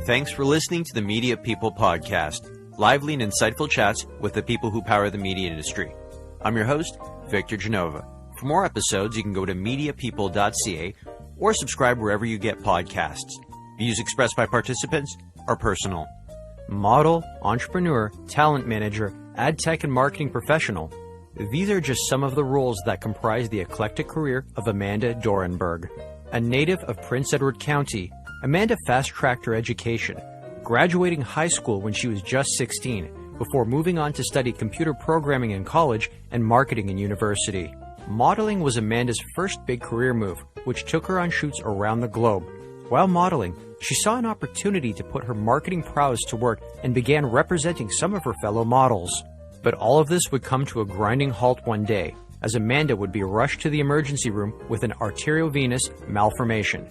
Thanks for listening to the Media People Podcast, lively and insightful chats with the people who power the media industry. I'm your host, Victor Genova. For more episodes, you can go to mediapeople.ca or subscribe wherever you get podcasts. Views expressed by participants are personal. Model, entrepreneur, talent manager, ad tech and marketing professional. These are just some of the roles that comprise the eclectic career of Amanda Dorenberg. A native of Prince Edward County, Amanda fast-tracked her education, graduating high school when she was just 16, before moving on to study computer programming in college and marketing in university. Modeling was Amanda's first big career move, which took her on shoots around the globe. While modeling, she saw an opportunity to put her marketing prowess to work and began representing some of her fellow models. But all of this would come to a grinding halt one day, as Amanda would be rushed to the emergency room with an arteriovenous malformation,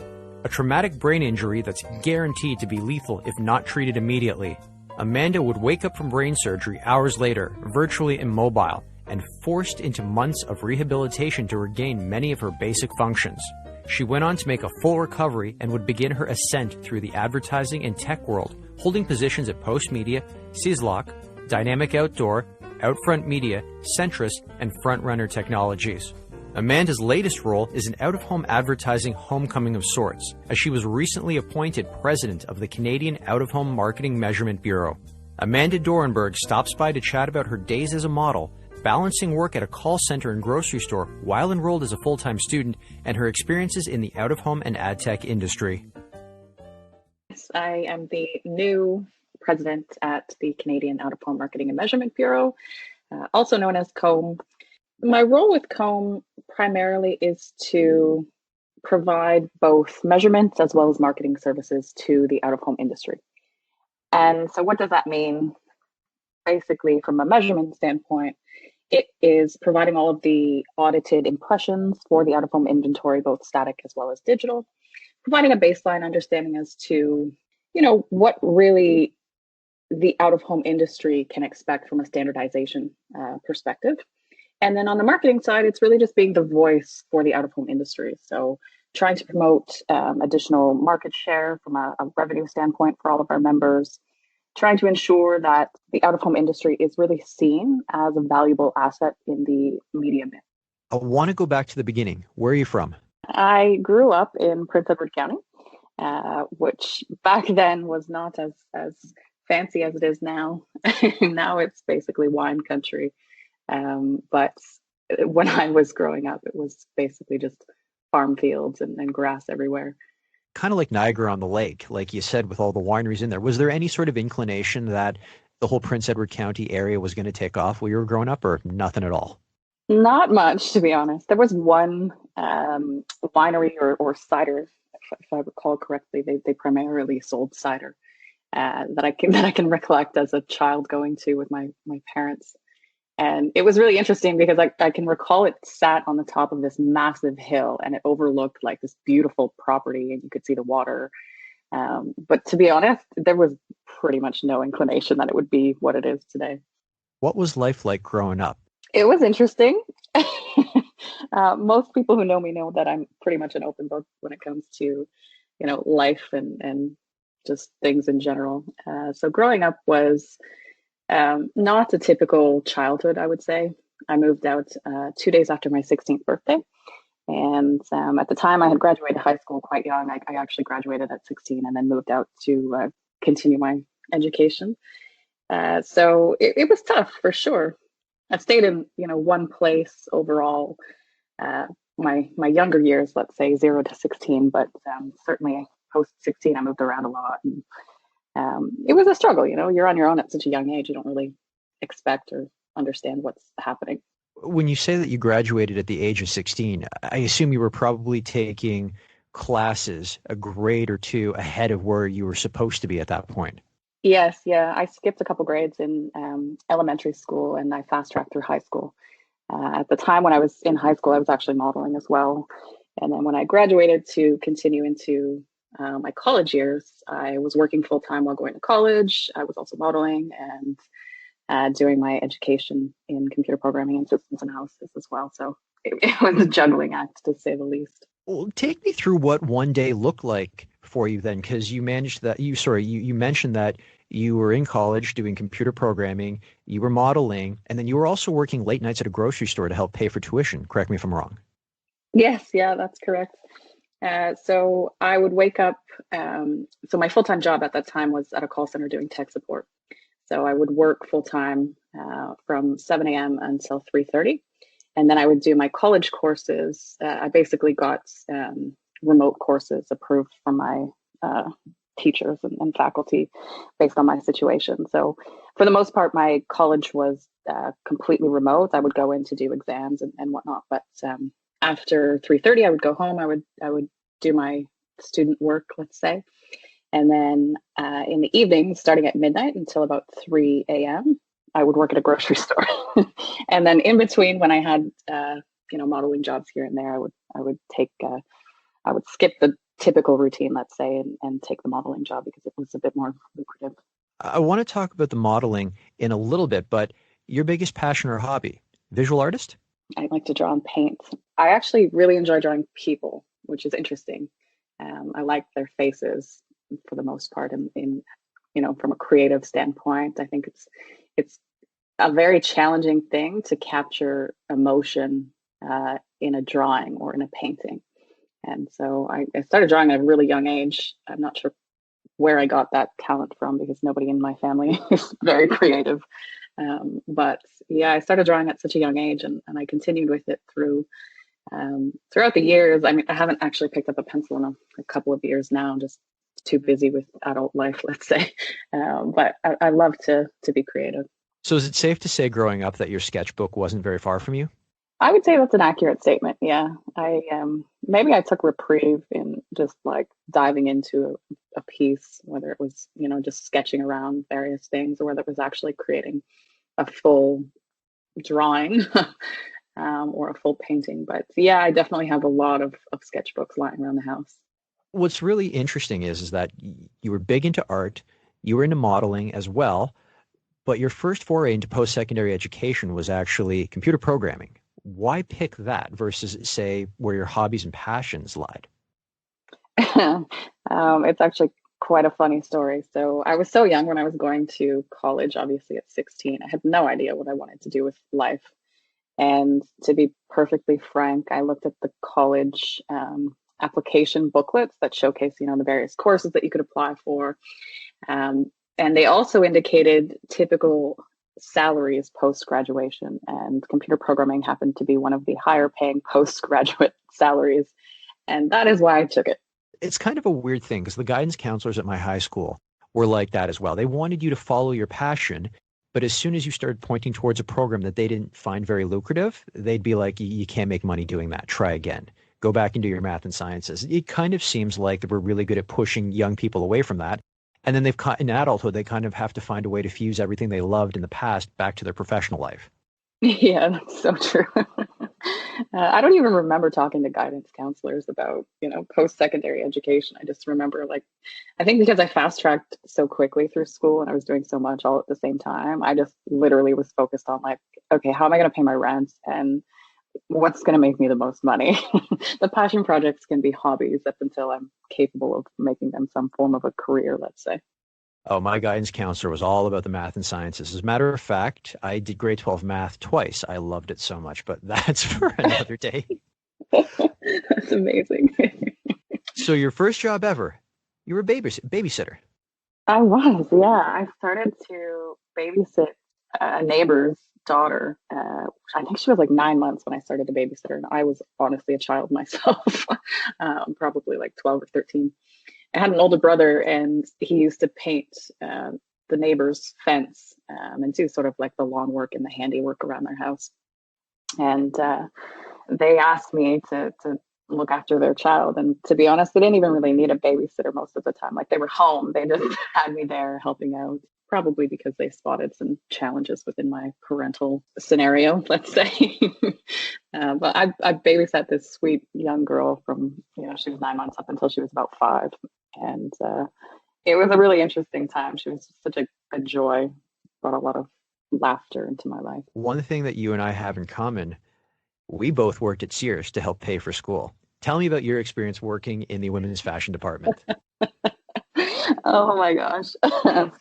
a traumatic brain injury that's guaranteed to be lethal if not treated immediately. Amanda would wake up from brain surgery hours later, virtually immobile, and forced into months of rehabilitation to regain many of her basic functions. She went on to make a full recovery and would begin her ascent through the advertising and tech world, holding positions at Postmedia, Sizzlock, Dynamic Outdoor, Outfront Media, Centrus, and Frontrunner Technologies. Amanda's latest role is an out-of-home advertising homecoming of sorts, as she was recently appointed president of the Canadian Out-of-Home Marketing Measurement Bureau. Amanda Dorenberg stops by to chat about her days as a model, balancing work at a call center and grocery store while enrolled as a full-time student, and her experiences in the out-of-home and ad tech industry. I am the new president at the Canadian Out-of-Home Marketing and Measurement Bureau, also known as COMMB. My role with COMMB primarily is to provide both measurements as well as marketing services to the out-of-home industry. And so what does that mean? Basically, from a measurement standpoint, it is providing all of the audited impressions for the out-of-home inventory, both static as well as digital, providing a baseline understanding as to, what really the out-of-home industry can expect from a standardization perspective. And then on the marketing side, it's really just being the voice for the out-of-home industry. So trying to promote additional market share from a revenue standpoint for all of our members, trying to ensure that the out-of-home industry is really seen as a valuable asset in the media mix. I want to go back to the beginning. Where are you from? I grew up in Prince Edward County, which back then was not as fancy as it is now. Now it's basically wine country. But when I was growing up, it was basically just farm fields and grass everywhere. Kind of like Niagara on the Lake, like you said, with all the wineries in there. Was there any sort of inclination that the whole Prince Edward County area was going to take off while you were growing up, or nothing at all? Not much, to be honest. There was one winery or cider, if I recall correctly. They primarily sold cider that I can recollect as a child going to with my parents. And it was really interesting because I can recall it sat on the top of this massive hill and it overlooked like this beautiful property and you could see the water. But to be honest, there was pretty much no inclination that it would be what it is today. What was life like growing up? It was interesting. Most people who know me know that I'm pretty much an open book when it comes to, life and just things in general. So growing up was not a typical childhood, I would say. I moved out 2 days after my 16th birthday. And at the time I had graduated high school quite young. I actually graduated at 16 and then moved out to continue my education. So it was tough for sure. I've stayed in, one place overall, my younger years, let's say 0 to 16, but certainly post 16, I moved around a lot. And it was a struggle, you're on your own at such a young age. You don't really expect or understand what's happening. When you say that you graduated at the age of 16, I assume you were probably taking classes a grade or two ahead of where you were supposed to be at that point. Yes, yeah. I skipped a couple grades in elementary school and I fast-tracked through high school. At the time when I was in high school, I was actually modeling as well. And then when I graduated to continue into my college years, I was working full-time while going to college. I was also modeling and doing my education in computer programming and systems analysis as well. So it was a juggling act, to say the least. Well, take me through what one day looked like for you then? Because you mentioned that you were in college doing computer programming, you were modeling, and then you were also working late nights at a grocery store to help pay for tuition. Correct me if I'm wrong. Yes, yeah, that's correct. So I would wake up. So my full-time job at that time was at a call center doing tech support. So I would work full-time from 7 a.m. until 3:30. And then I would do my college courses. I basically got remote courses approved from my teachers and faculty based on my situation. So for the most part, my college was completely remote. I would go in to do exams and whatnot. But after 3:30, I would go home. I would do my student work, let's say. And then in the evening, starting at midnight until about 3 a.m., I would work at a grocery store. And then in between, when I had modeling jobs here and there, I would skip the typical routine, let's say, and take the modeling job because it was a bit more lucrative. I want to talk about the modeling in a little bit, but your biggest passion or hobby, visual artist? I like to draw and paint. I actually really enjoy drawing people, which is interesting. I like their faces for the most part. From a creative standpoint, I think it's a very challenging thing to capture emotion in a drawing or in a painting. And so I started drawing at a really young age. I'm not sure where I got that talent from because nobody in my family is very creative. But yeah, I started drawing at such a young age, and I continued with it throughout the years. I mean, I haven't actually picked up a pencil in a couple of years now. I'm just too busy with adult life, let's say. But I love to be creative. So is it safe to say growing up that your sketchbook wasn't very far from you? I would say that's an accurate statement. Yeah, maybe I took reprieve in just like diving into a piece, whether it was just sketching around various things, or whether it was actually creating a full drawing or a full painting. But yeah, I definitely have a lot of sketchbooks lying around the house. What's really interesting is that you were big into art, you were into modeling as well, but your first foray into post-secondary education was actually computer programming. Why pick that versus, say, where your hobbies and passions lied? It's actually quite a funny story. So I was so young when I was going to college, obviously at 16. I had no idea what I wanted to do with life. And to be perfectly frank, I looked at the college application booklets that showcase, the various courses that you could apply for. And they also indicated typical salaries post-graduation, and computer programming happened to be one of the higher paying postgraduate salaries. And that is why I took it. It's kind of a weird thing because the guidance counselors at my high school were like that as well. They wanted you to follow your passion, but as soon as you started pointing towards a program that they didn't find very lucrative, they'd be like, you can't make money doing that. Try again. Go back into your math and sciences. It kind of seems like they were really good at pushing young people away from that. And then in adulthood, they kind of have to find a way to fuse everything they loved in the past back to their professional life. Yeah, that's so true. I don't even remember talking to guidance counselors about, post-secondary education. I just remember I think because I fast tracked so quickly through school and I was doing so much all at the same time, I just literally was focused on okay, how am I going to pay my rent and what's going to make me the most money? The passion projects can be hobbies up until I'm capable of making them some form of a career, let's say. Oh, my guidance counselor was all about the math and sciences. As a matter of fact, I did grade 12 math twice. I loved it so much, but that's for another day. That's amazing. So your first job ever, you were a babysitter. I was, yeah. I started to babysit a neighbor's daughter. I think she was 9 months when I started to babysitter, and I was honestly a child myself, probably 12 or 13. I had an older brother, and he used to paint the neighbor's fence and do sort of the lawn work and the handiwork around their house. And they asked me to look after their child. And to be honest, they didn't even really need a babysitter most of the time. They were home. They just had me there helping out, probably because they spotted some challenges within my parental scenario, let's say. But I babysat this sweet young girl from, she was 9 months up until she was about 5. And it was a really interesting time. She was such a joy, brought a lot of laughter into my life. One thing that you and I have in common, we both worked at Sears to help pay for school. Tell me about your experience working in the women's fashion department. Oh my gosh.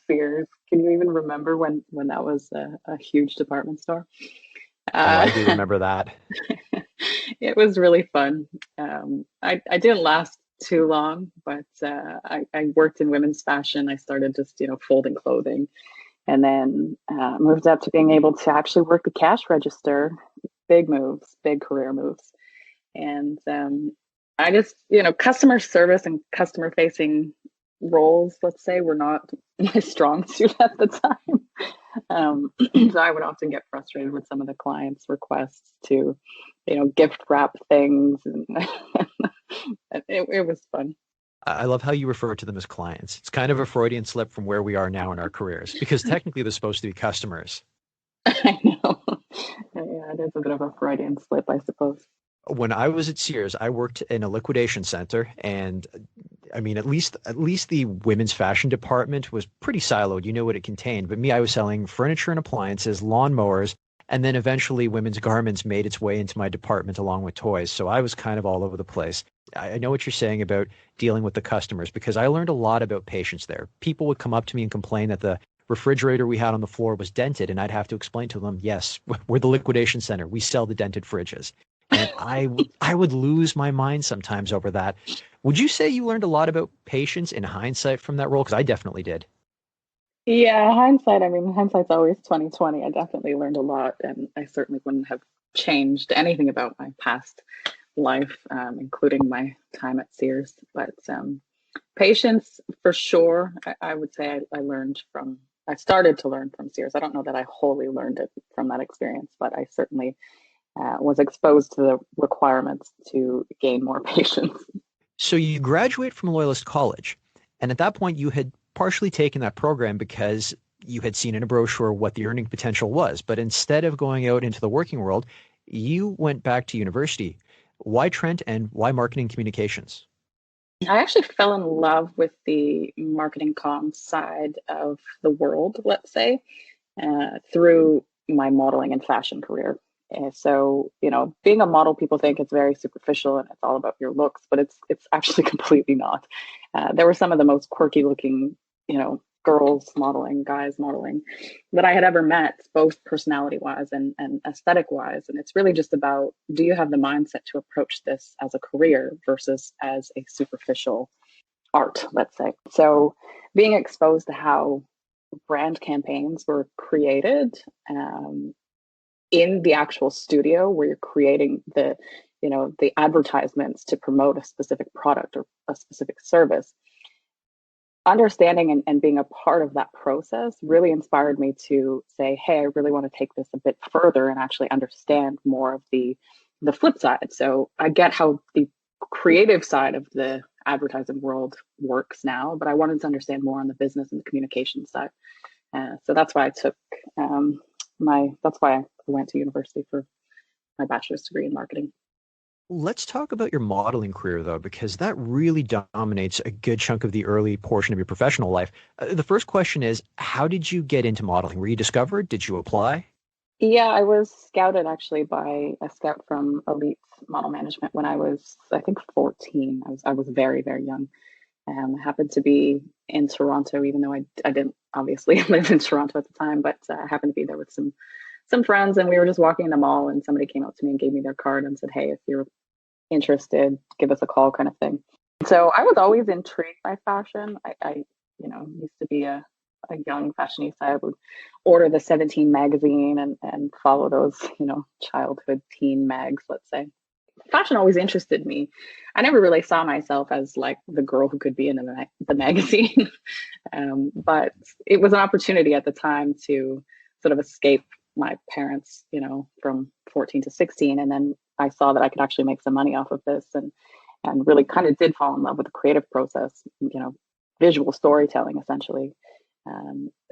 Sears. Can you even remember when that was a huge department store? Oh, Uh, I do remember that. it was really fun. I didn't last too long, but I worked in women's fashion. I started just, folding clothing, and then moved up to being able to actually work the cash register. Big moves, big career moves. And I just, customer service and customer facing roles, let's say, were not my strong suit at the time. So I would often get frustrated with some of the clients' requests to, gift wrap things. And it was fun. I love how you refer to them as clients. It's kind of a Freudian slip from where we are now in our careers, because technically they're supposed to be customers. I know. Yeah, it is a bit of a Freudian slip, I suppose. When I was at Sears, I worked in a liquidation center, and I mean, at least the women's fashion department was pretty siloed. You know what it contained. But me, I was selling furniture and appliances, lawnmowers, and then eventually women's garments made its way into my department along with toys. So I was kind of all over the place. I know what you're saying about dealing with the customers because I learned a lot about patience there. People would come up to me and complain that the refrigerator we had on the floor was dented, and I'd have to explain to them, yes, we're the liquidation center. We sell the dented fridges. And I would lose my mind sometimes over that. Would you say you learned a lot about patience in hindsight from that role? Because I definitely did. Yeah, hindsight, I mean, hindsight's always 2020. I definitely learned a lot, and I certainly wouldn't have changed anything about my past life, including my time at Sears. But patience, for sure, I would say I started to learn from Sears. I don't know that I wholly learned it from that experience, but I certainly was exposed to the requirements to gain more patience. So you graduate from Loyalist College, and at that point you had partially taken that program because you had seen in a brochure what the earning potential was. But instead of going out into the working world, you went back to university. Why Trent and why marketing communications? I actually fell in love with the marketing comms side of the world, let's say, through my modeling and fashion career. So, being a model, people think it's very superficial and it's all about your looks, but it's actually completely not. There were some of the most quirky looking, girls modeling, guys modeling that I had ever met, both personality wise and aesthetic wise. And it's really just about, do you have the mindset to approach this as a career versus as a superficial art, let's say. So being exposed to how brand campaigns were created, in the actual studio where you're creating the advertisements to promote a specific product or a specific service, understanding and being a part of that process really inspired me to say, hey, I really want to take this a bit further and actually understand more of the flip side. So I get how the creative side of the advertising world works now, but I wanted to understand more on the business and the communication side. So that's why I took that's why I went to university for my bachelor's degree in marketing. Let's talk about your modeling career, though, because that really dominates a good chunk of the early portion of your professional life. The first question is, how did you get into modeling? Were you discovered? Did you apply? Yeah, I was scouted actually by a scout from Elite Model Management when I was, I think, 14. I was very, very young. I happened to be in Toronto, even though I didn't obviously live in Toronto at the time, but I happened to be there with some friends, and we were just walking in the mall, and somebody came up to me and gave me their card and said, "Hey, if you're interested, give us a call," kind of thing. So I was always intrigued by fashion. I used to be a young fashionista. I would order the 17 magazine and follow those, childhood teen mags, let's say. Fashion always interested me. I never really saw myself as like the girl who could be in the magazine. But it was an opportunity at the time to sort of escape my parents, from 14 to 16. And then I saw that I could actually make some money off of this and really kind of did fall in love with the creative process, visual storytelling essentially.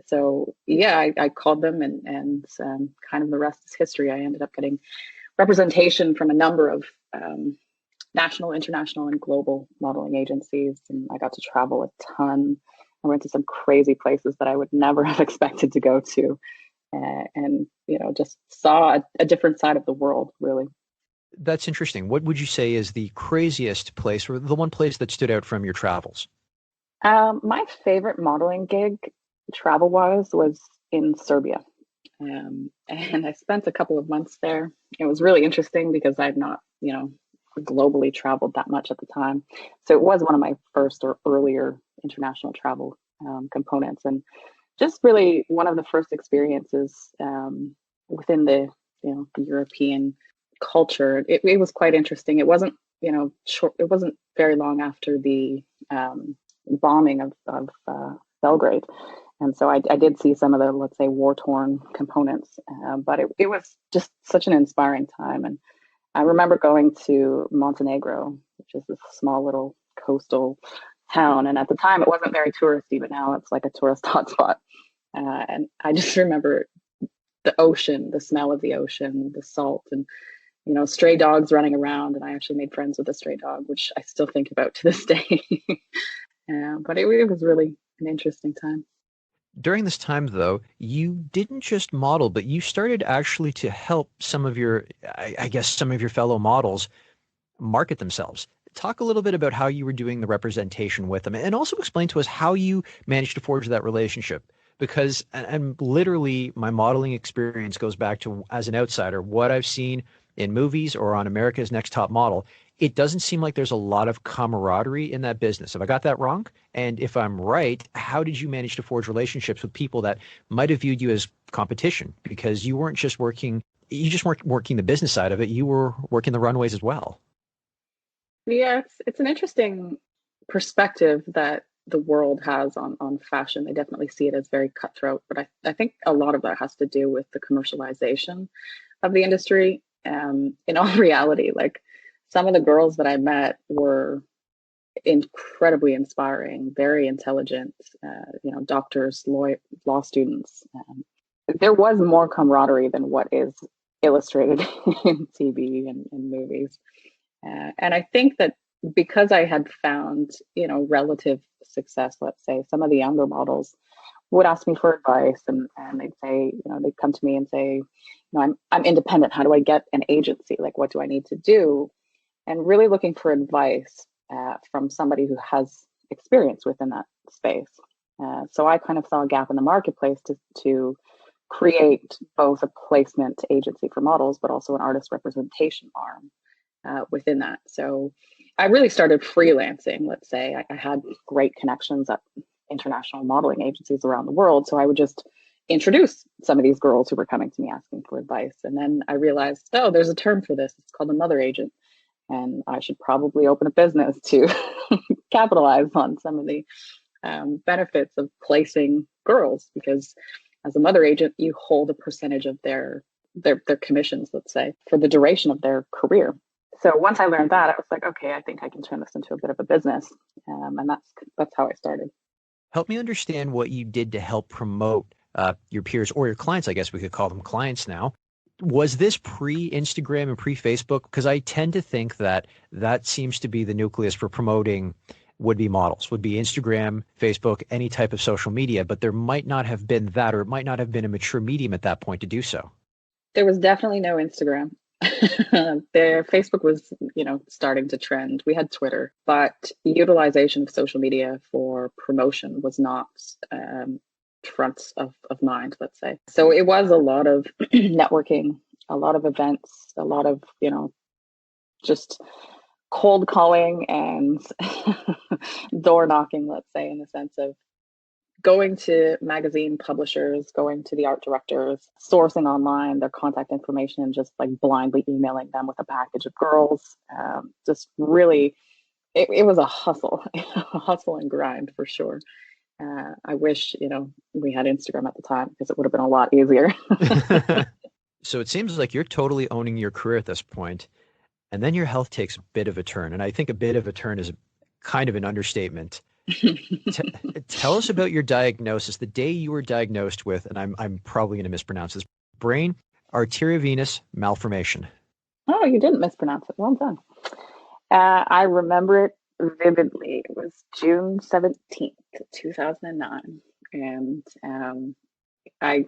So yeah, I called them and kind of the rest is history. I ended up getting representation from a number of national, international, and global modeling agencies. And I got to travel a ton. I went to some crazy places that I would never have expected to go to. And just saw a different side of the world, really. That's interesting. What would you say is the craziest place or the one place that stood out from your travels? My favorite modeling gig, travel-wise, was in Serbia. And I spent a couple of months there. It was really interesting because I'd not, globally traveled that much at the time. So it was one of my first or earlier international travel components, and just really one of the first experiences within the European culture. It was quite interesting. It wasn't, short. It wasn't very long after the bombing of Belgrade. And so I did see some of the, let's say, war-torn components, but it was just such an inspiring time. And I remember going to Montenegro, which is this small little coastal town. And at the time, it wasn't very touristy, but now it's like a tourist hotspot. And I just remember the ocean, the smell of the ocean, the salt, and stray dogs running around. And I actually made friends with a stray dog, which I still think about to this day. But it was really an interesting time. During this time, though, you didn't just model, but you started actually to help some of your, I guess, some of your fellow models market themselves. Talk a little bit about how you were doing the representation with them, and also explain to us how you managed to forge that relationship. Because, and literally, my modeling experience goes back to, as an outsider, what I've seen in movies or on America's Next Top Model. It doesn't seem like there's a lot of camaraderie in that business. Have I got that wrong? And if I'm right, how did you manage to forge relationships with people that might have viewed you as competition? Because you weren't just working, you just weren't working the business side of it. You were working the runways as well. Yeah, it's an interesting perspective that the world has on fashion. They definitely see it as very cutthroat, but I think a lot of that has to do with the commercialization of the industry. In all reality, like, some of the girls that I met were incredibly inspiring, very intelligent, doctors, law students. There was more camaraderie than what is illustrated in TV and movies. And I think that because I had found, relative success, let's say, some of the younger models would ask me for advice, and they'd say, they'd come to me and say, I'm independent. How do I get an agency? Like, what do I need to do? And really looking for advice from somebody who has experience within that space. So I kind of saw a gap in the marketplace to create both a placement agency for models, but also an artist representation arm within that. So I really started freelancing, let's say. I had great connections at international modeling agencies around the world. So I would just introduce some of these girls who were coming to me asking for advice. And then I realized, oh, there's a term for this. It's called a mother agent. And I should probably open a business to capitalize on some of the benefits of placing girls, because as a mother agent, you hold a percentage of their commissions, let's say, for the duration of their career. So once I learned that, I was like, okay, I think I can turn this into a bit of a business, and that's how I started. Help me understand what you did to help promote your peers or your clients. I guess we could call them clients now. Was this pre-Instagram and pre-Facebook? Because I tend to think that seems to be the nucleus for promoting would-be models, would be Instagram, Facebook, any type of social media, but there might not have been that, or it might not have been a mature medium at that point to do so. There was definitely no Instagram. Facebook was, starting to trend. We had Twitter, but utilization of social media for promotion was not front of mind, let's say. So it was a lot of networking, a lot of events, a lot of, just cold calling and door knocking, let's say, in the sense of going to magazine publishers, going to the art directors, sourcing online their contact information, and just like blindly emailing them with a package of girls. Just really, it was a hustle, a hustle and grind for sure. I wish, we had Instagram at the time, because it would have been a lot easier. So it seems like you're totally owning your career at this point, and then your health takes a bit of a turn. And I think a bit of a turn is kind of an understatement. Tell us about your diagnosis, the day you were diagnosed with, and I'm probably going to mispronounce this, brain arteriovenous malformation. Oh, you didn't mispronounce it. Well done. I remember it vividly. It was June 17th, 2009. And I,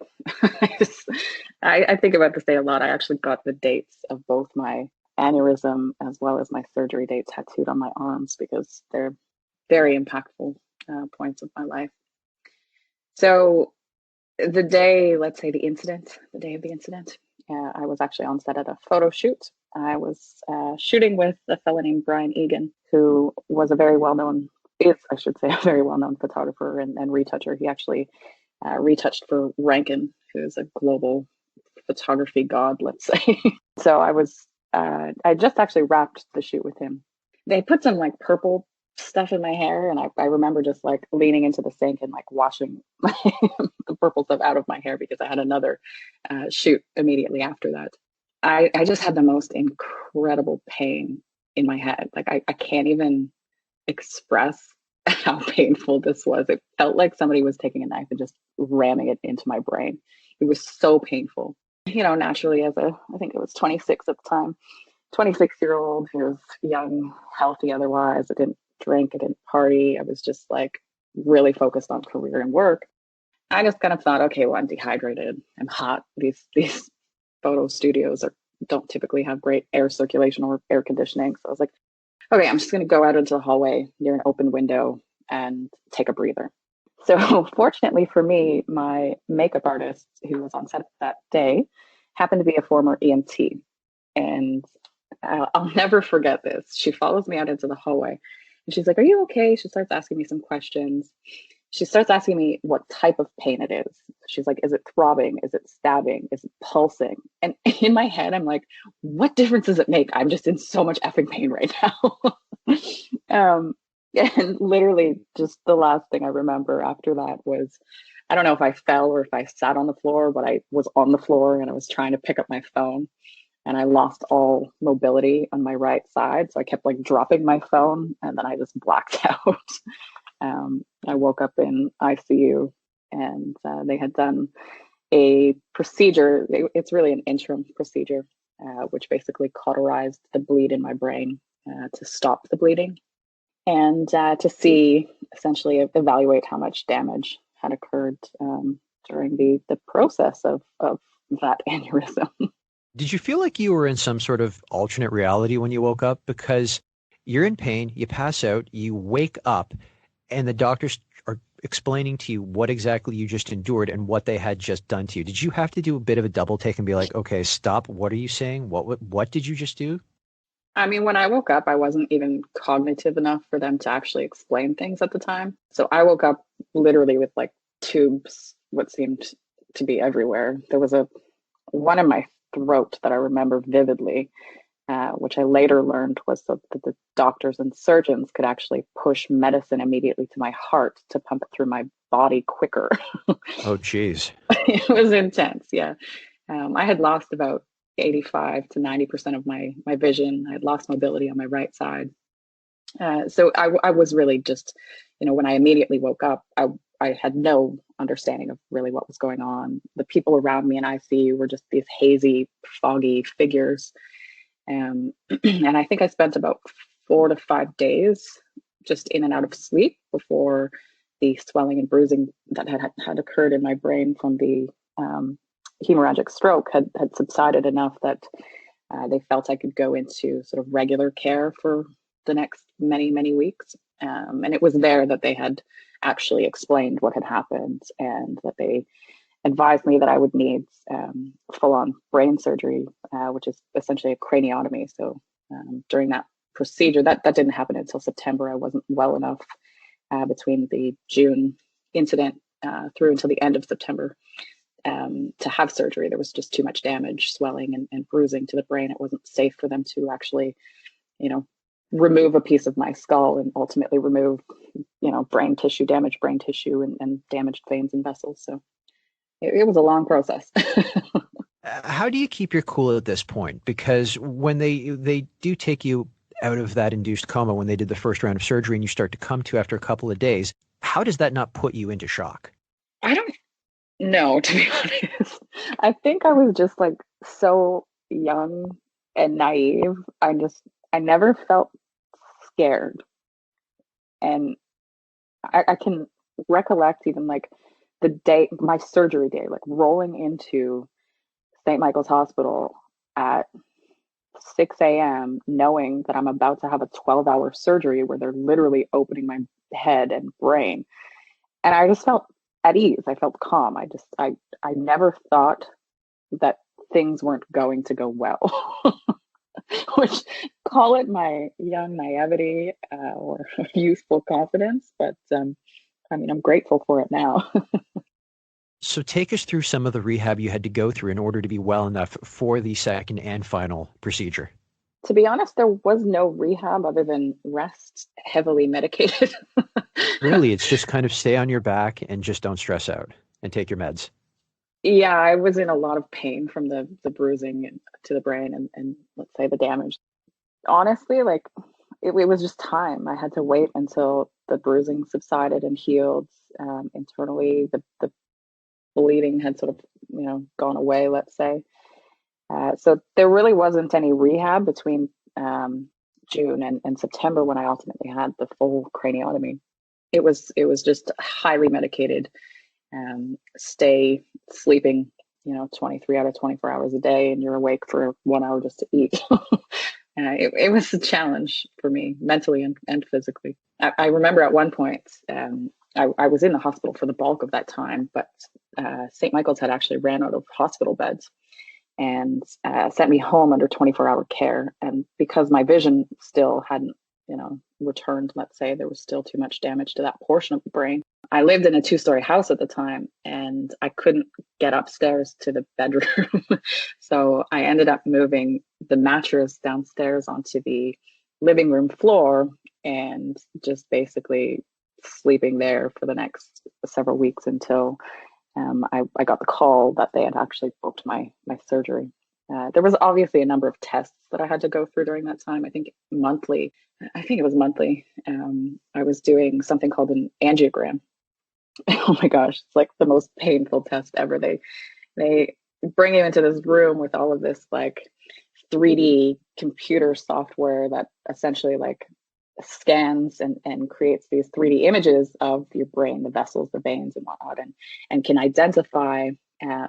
I think about this day a lot. I actually got the dates of both my aneurysm as well as my surgery date tattooed on my arms because they're very impactful points of my life. So the day, let's say the day of the incident, I was actually on set at a photo shoot. I was shooting with a fellow named Brian Egan, who was a very well-known, a very well-known photographer and retoucher. He actually retouched for Rankin, who is a global photography god, let's say. So I just actually wrapped the shoot with him. They put some like purple stuff in my hair, and I remember just like leaning into the sink and like washing the purple stuff out of my hair because I had another shoot immediately after that. I just had the most incredible pain in my head. Like I can't even express how painful this was. It felt like somebody was taking a knife and just ramming it into my brain. It was so painful. Naturally, I think it was 26 at the time, 26-year-old who was young, healthy otherwise. I didn't drink, I didn't party. I was just like really focused on career and work. I just kind of thought, okay, well, I'm dehydrated. I'm hot. These photo studios don't typically have great air circulation or air conditioning. So I was like, okay, I'm just going to go out into the hallway near an open window and take a breather. So fortunately for me, my makeup artist who was on set that day happened to be a former EMT. And I'll never forget this. She follows me out into the hallway and she's like, "Are you okay?" She starts asking me some questions. She starts asking me what type of pain it is. She's like, "Is it throbbing? Is it stabbing? Is it pulsing?" And in my head, I'm like, what difference does it make? I'm just in so much effing pain right now. And literally just the last thing I remember after that was, I don't know if I fell or if I sat on the floor, but I was on the floor and I was trying to pick up my phone and I lost all mobility on my right side. So I kept like dropping my phone and then I just blacked out. I woke up in ICU and they had done a procedure. It's really an interim procedure, which basically cauterized the bleed in my brain to stop the bleeding and to see, essentially evaluate how much damage had occurred during the process of that aneurysm. Did you feel like you were in some sort of alternate reality when you woke up? Because you're in pain, you pass out, you wake up, and the doctors are explaining to you what exactly you just endured and what they had just done to you. Did you have to do a bit of a double take and be like, okay, stop, what are you saying? What did you just do? I mean, when I woke up, I wasn't even cognitive enough for them to actually explain things at the time. So I woke up literally with like tubes, what seemed to be everywhere. There was one in my throat that I remember vividly, which I later learned was that the doctors and surgeons could actually push medicine immediately to my heart to pump it through my body quicker. Oh, geez. It was intense. Yeah. I had lost about 85 to 90% of my vision. I had lost mobility on my right side. So I was really just, when I immediately woke up, I had no understanding of really what was going on. The people around me in ICU were just these hazy, foggy figures. And I think I spent about 4 to 5 days just in and out of sleep before the swelling and bruising that had occurred in my brain from the hemorrhagic stroke had subsided enough that they felt I could go into sort of regular care for the next many, many weeks. And it was there that they had actually explained what had happened and that they advised me that I would need full-on brain surgery, which is essentially a craniotomy. So during that procedure, that didn't happen until September. I wasn't well enough between the June incident through until the end of September to have surgery. There was just too much damage, swelling and bruising to the brain. It wasn't safe for them to actually, remove a piece of my skull and ultimately remove, damaged brain tissue and damaged veins and vessels. So it was a long process. How do you keep your cool at this point? Because when they do take you out of that induced coma, when they did the first round of surgery and you start to come to after a couple of days, how does that not put you into shock? I don't know, to be honest. I think I was just like so young and naive. I never felt scared. And I can recollect even like the day, my surgery day, like rolling into St. Michael's Hospital at 6 a.m. knowing that I'm about to have a 12-hour surgery where they're literally opening my head and brain. And I just felt at ease. I felt calm. I never thought that things weren't going to go well, which, call it my young naivety or youthful confidence. But I mean, I'm grateful for it now. So take us through some of the rehab you had to go through in order to be well enough for the second and final procedure. To be honest, there was no rehab other than rest, heavily medicated. Really, it's just kind of stay on your back and just don't stress out and take your meds. Yeah, I was in a lot of pain from the bruising to the brain and let's say the damage. Honestly, like it was just time. I had to wait until the bruising subsided and healed internally. The bleeding had sort of, gone away, let's say. So there really wasn't any rehab between June and September when I ultimately had the full craniotomy. It was just highly medicated. Stay sleeping, 23 out of 24 hours a day, and you're awake for 1 hour just to eat. It was a challenge for me mentally and physically. I remember at one point, I was in the hospital for the bulk of that time, but St. Michael's had actually ran out of hospital beds and sent me home under 24-hour care. And because my vision still hadn't, returned, let's say, there was still too much damage to that portion of the brain. I lived in a 2-story house at the time, and I couldn't get upstairs to the bedroom. So I ended up moving the mattress downstairs onto the living room floor and just basically sleeping there for the next several weeks until I got the call that they had actually booked my surgery. There was obviously a number of tests that I had to go through during that time. I think it was monthly. I was doing something called an angiogram. Oh my gosh, it's like the most painful test ever. They bring you into this room with all of this like 3D computer software that essentially like scans and creates these 3D images of your brain, the vessels, the veins, and whatnot, and can identify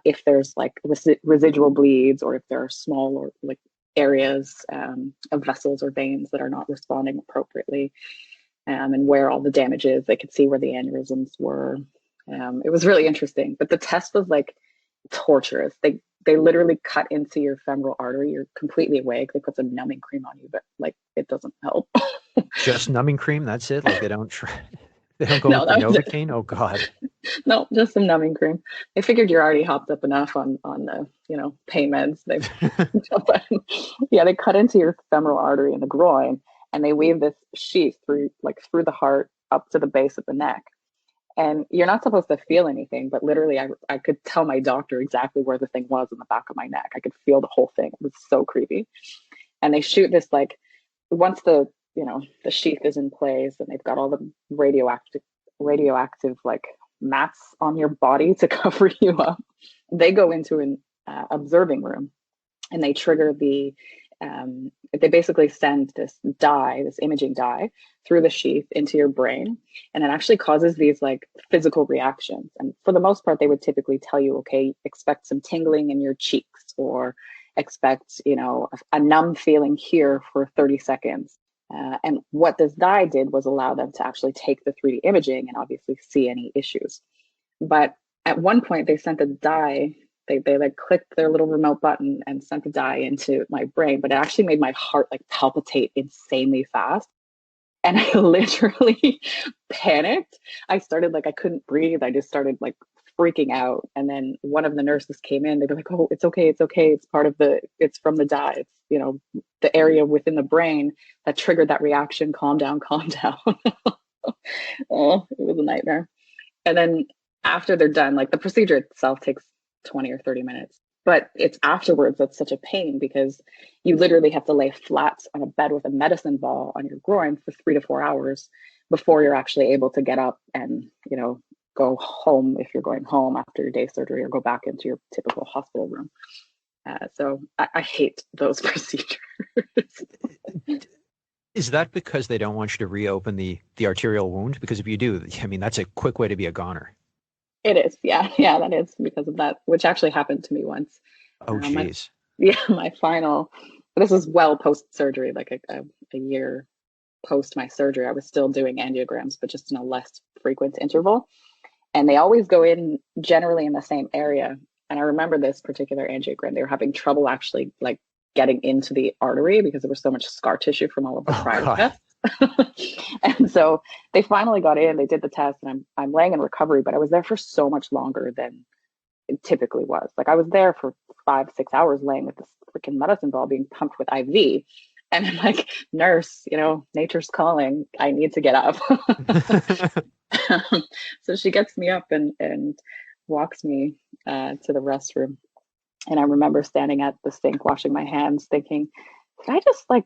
if there's like residual bleeds or if there are small or like areas of vessels or veins that are not responding appropriately, and where all the damage is. They could see where the aneurysms were. It was really interesting, but the test was like torturous. They literally cut into your femoral artery. You're completely awake. They put some numbing cream on you, but like it doesn't help. Just numbing cream, that's it? Like they don't go No, with the that was it. Novocaine? Oh God. No, just some numbing cream. They figured you're already hopped up enough on the pain meds. But yeah, they cut into your femoral artery in the groin, and they weave this sheath through the heart up to the base of the neck. And you're not supposed to feel anything, but literally I could tell my doctor exactly where the thing was in the back of my neck. I could feel the whole thing. It was so creepy. And they shoot this once the sheath is in place and they've got all the radioactive like mats on your body to cover you up, they go into an observing room, and they trigger they basically send this imaging dye through the sheath into your brain, and it actually causes these like physical reactions. And for the most part, they would typically tell you, okay, expect some tingling in your cheeks, or expect, a numb feeling here for 30 seconds. And what this dye did was allow them to actually take the 3D imaging and obviously see any issues. But at one point, they sent the dye. They like clicked their little remote button and sent the dye into my brain, but it actually made my heart like palpitate insanely fast. And I literally panicked. I started I couldn't breathe. I just started like freaking out. And then one of the nurses came in. They were like, "Oh, it's okay. It's okay. It's from the dye. It's, the area within the brain that triggered that reaction. Calm down, calm down." Oh, it was a nightmare. And then after they're done, like the procedure itself takes 20 or 30 minutes. But it's afterwards that's such a pain, because you literally have to lay flat on a bed with a medicine ball on your groin for 3 to 4 hours before you're actually able to get up and, go home if you're going home after your day surgery, or go back into your typical hospital room. So I hate those procedures. Is that because they don't want you to reopen the arterial wound? Because if you do, I mean, that's a quick way to be a goner. It is. Yeah. Yeah, that is because of that, which actually happened to me once. Oh, geez. My final this was well post-surgery, like a year post my surgery. I was still doing angiograms, but just in a less frequent interval. And they always go in generally in the same area. And I remember this particular angiogram, they were having trouble actually like getting into the artery because there was so much scar tissue from all of the prior tests. And so they finally got in, they did the test, and I'm laying in recovery, but I was there for so much longer than it typically was. Like I was there for 5-6 hours laying with this freaking medicine ball being pumped with IV. And I'm like, nurse, nature's calling. I need to get up. So she gets me up and walks me to the restroom. And I remember standing at the sink, washing my hands, thinking, did I just like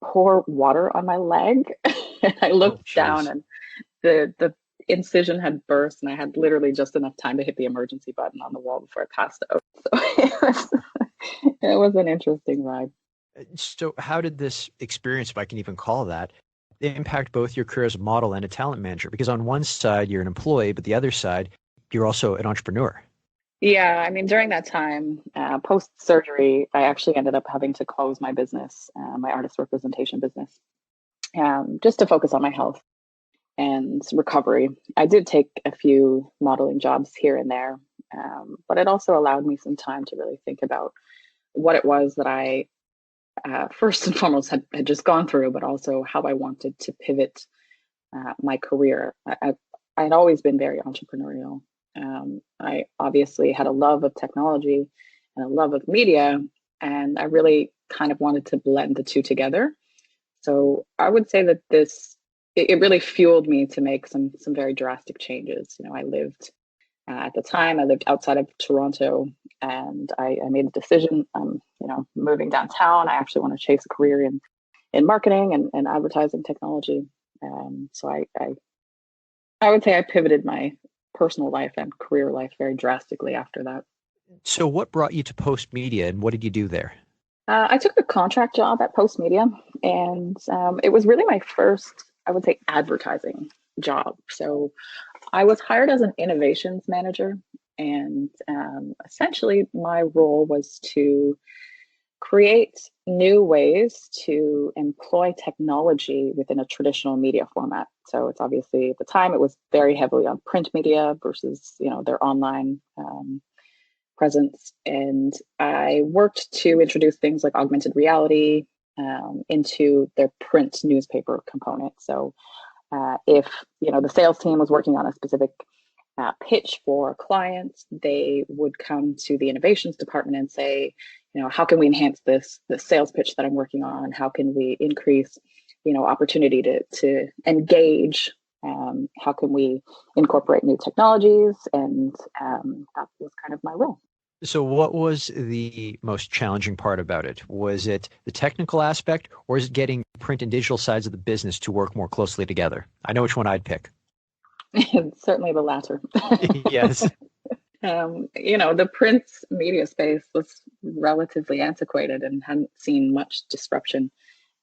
pour water on my leg? And I looked down, and the incision had burst, and I had literally just enough time to hit the emergency button on the wall before I passed out. So it was an interesting ride. So how did this experience, if I can even call that, impact both your career as a model and a talent manager? Because on one side, you're an employee, but the other side, you're also an entrepreneur. Yeah, I mean, during that time, post-surgery, I actually ended up having to close my business, my artist representation business, just to focus on my health and recovery. I did take a few modeling jobs here and there, but it also allowed me some time to really think about what it was that I first and foremost had just gone through, but also how I wanted to pivot my career. I had always been very entrepreneurial. I obviously had a love of technology and a love of media, and I really kind of wanted to blend the two together. So I would say that it really fueled me to make some very drastic changes. I lived at the time, I lived outside of Toronto, and I made the decision, moving downtown. I actually want to chase a career in marketing and advertising technology. So I would say I pivoted my personal life and career life very drastically after that. So what brought you to Post Media, and what did you do there? I took a contract job at Post Media, and it was really my first, I would say, advertising job. So I was hired as an innovations manager, and essentially my role was to create new ways to employ technology within a traditional media format. So it's obviously, at the time, it was very heavily on print media versus, their online presence. And I worked to introduce things like augmented reality into their print newspaper component. So if, the sales team was working on a specific pitch for a client, they would come to the innovations department and say, how can we enhance the sales pitch that I'm working on? How can we increase, opportunity to engage? How can we incorporate new technologies? And that was kind of my role. So what was the most challenging part about it? Was it the technical aspect, or is it getting print and digital sides of the business to work more closely together? I know which one I'd pick. Certainly the latter. Yes. The print media space was relatively antiquated and hadn't seen much disruption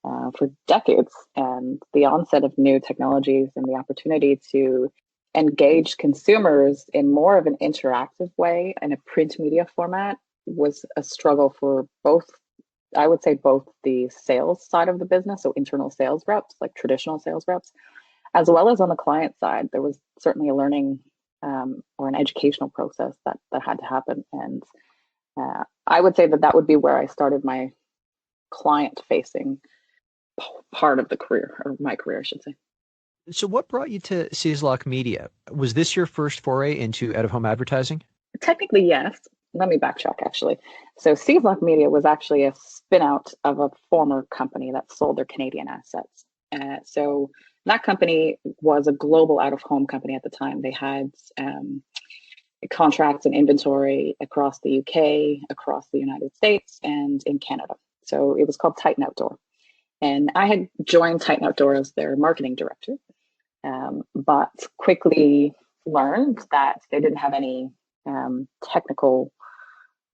for decades. And the onset of new technologies and the opportunity to engage consumers in more of an interactive way in a print media format was a struggle for both, I would say, both the sales side of the business, so internal sales reps, like traditional sales reps, as well as on the client side. There was certainly a learning or an educational process that had to happen. And I would say that would be where I started my client-facing part of the career, or my career, I should say. So what brought you to Cieslak Media? Was this your first foray into out-of-home advertising? Technically, yes. Let me backtrack, actually. So Cieslak Media was actually a spin-out of a former company that sold their Canadian assets. So that company was a global out-of-home company at the time. They had contracts and inventory across the UK, across the United States, and in Canada. So it was called Titan Outdoor. And I had joined Titan Outdoor as their marketing director, but quickly learned that they didn't have any technical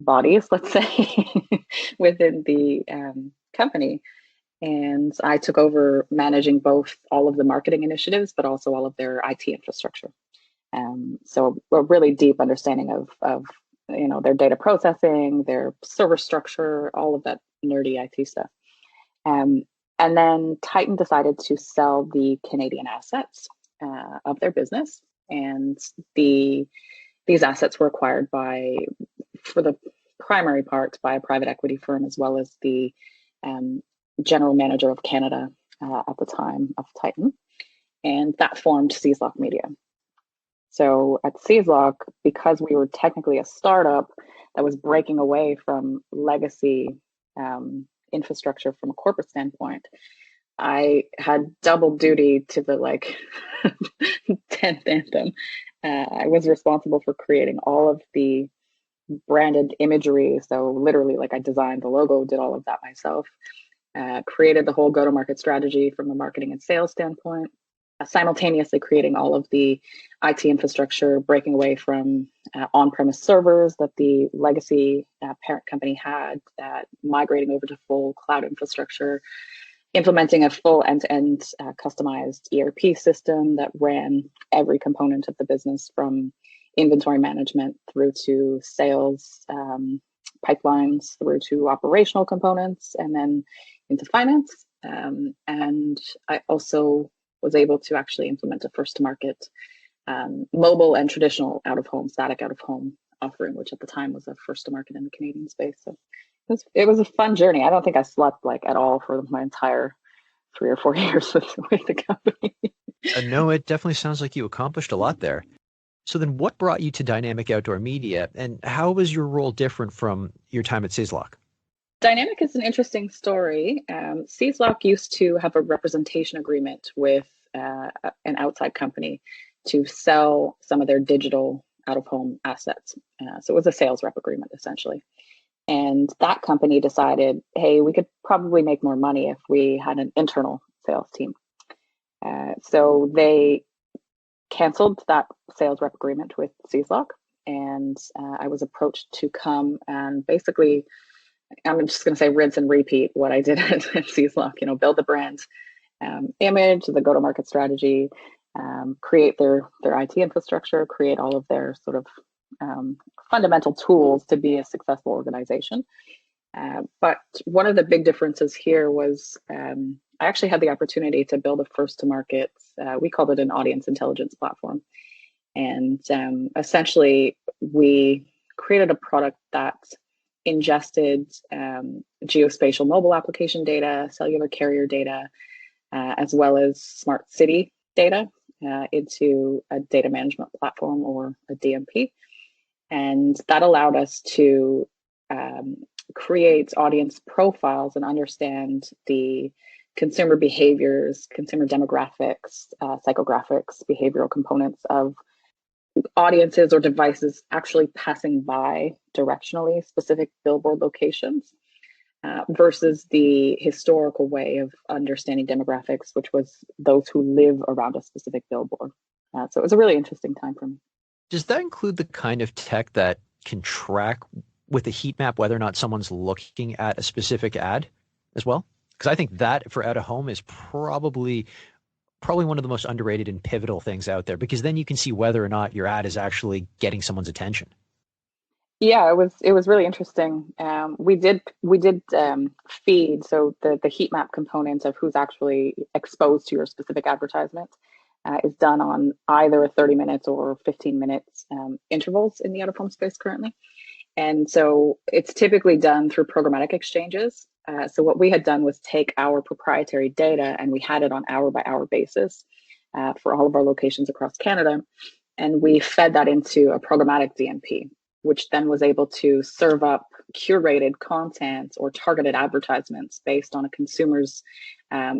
bodies, let's say, within the company. And I took over managing both all of the marketing initiatives, but also all of their IT infrastructure. So a really deep understanding of their data processing, their server structure, all of that nerdy IT stuff. And then Titan decided to sell the Canadian assets of their business, and these assets were acquired for the primary part, by a private equity firm, as well as the general manager of Canada at the time of Titan, and that formed Seaslock Media. So at Seaslock, because we were technically a startup that was breaking away from legacy infrastructure from a corporate standpoint, I had double duty to the 10th anthem. I was responsible for creating all of the branded imagery. So literally, I designed the logo, did all of that myself, created the whole go-to-market strategy from a marketing and sales standpoint, simultaneously creating all of the IT infrastructure, breaking away from on-premise servers that the legacy parent company had, migrating over to full cloud infrastructure, implementing a full end-to-end customized ERP system that ran every component of the business, from inventory management through to sales pipelines, through to operational components, and then into finance. And I also was able to actually implement a first-to-market mobile and traditional out-of-home, static out-of-home offering, which at the time was a first-to-market in the Canadian space. So it was a fun journey. I don't think I slept at all for my entire 3 or 4 years with the company. No, it definitely sounds like you accomplished a lot there. So then what brought you to Dynamic Outdoor Media, and how was your role different from your time at Seaslock? Dynamic is an interesting story. Seaslock used to have a representation agreement with an outside company to sell some of their digital out-of-home assets. So it was a sales rep agreement, essentially. And that company decided, hey, we could probably make more money if we had an internal sales team. So they canceled that sales rep agreement with Seaslock, and I was approached to come and basically, I'm just going to say, rinse and repeat what I did at Seaslock. Build the brand image, the go-to-market strategy, create their IT infrastructure, create all of their sort of fundamental tools to be a successful organization. But one of the big differences here was I actually had the opportunity to build a first-to-market, we called it an audience intelligence platform. And essentially, we created a product that ingested geospatial mobile application data, cellular carrier data, as well as smart city data into a data management platform, or a DMP. And that allowed us to create audience profiles and understand the consumer behaviors, consumer demographics, psychographics, behavioral components of audiences or devices actually passing by directionally specific billboard locations versus the historical way of understanding demographics, which was those who live around a specific billboard. So it was a really interesting time for me. Does that include the kind of tech that can track with a heat map whether or not someone's looking at a specific ad as well? Because I think that for out of home is probably one of the most underrated and pivotal things out there, because then you can see whether or not your ad is actually getting someone's attention. Yeah, it was really interesting. We did feed, so the heat map component of who's actually exposed to your specific advertisement is done on either 30 minutes or 15 minutes intervals in the out of home space currently. And so it's typically done through programmatic exchanges. So what we had done was take our proprietary data, and we had it on hour by hour basis for all of our locations across Canada. And we fed that into a programmatic DMP, which then was able to serve up curated content or targeted advertisements based on a consumer's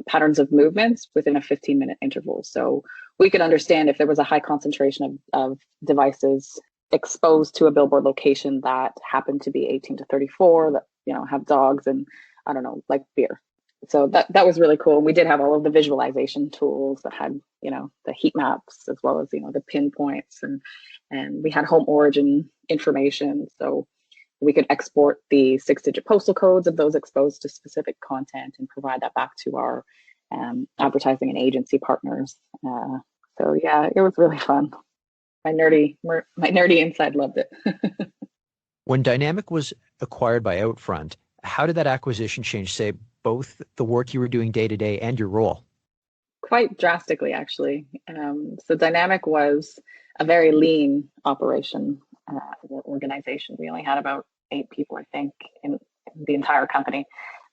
patterns of movements within a 15-minute interval. So we could understand if there was a high concentration of devices exposed to a billboard location that happened to be 18 to 34, that have dogs and, I don't know, like beer. So that was really cool. And we did have all of the visualization tools that had, the heat maps, as well as, the pinpoints, and we had home origin information. So we could export the 6-digit postal codes of those exposed to specific content and provide that back to our advertising and agency partners. So yeah, it was really fun. My nerdy inside loved it. When Dynamic was acquired by Outfront, How did that acquisition change, say, both the work you were doing day to day and your role? Quite drastically, actually. So Dynamic was a very lean operation organization. We only had about 8 people, I think, in the entire company,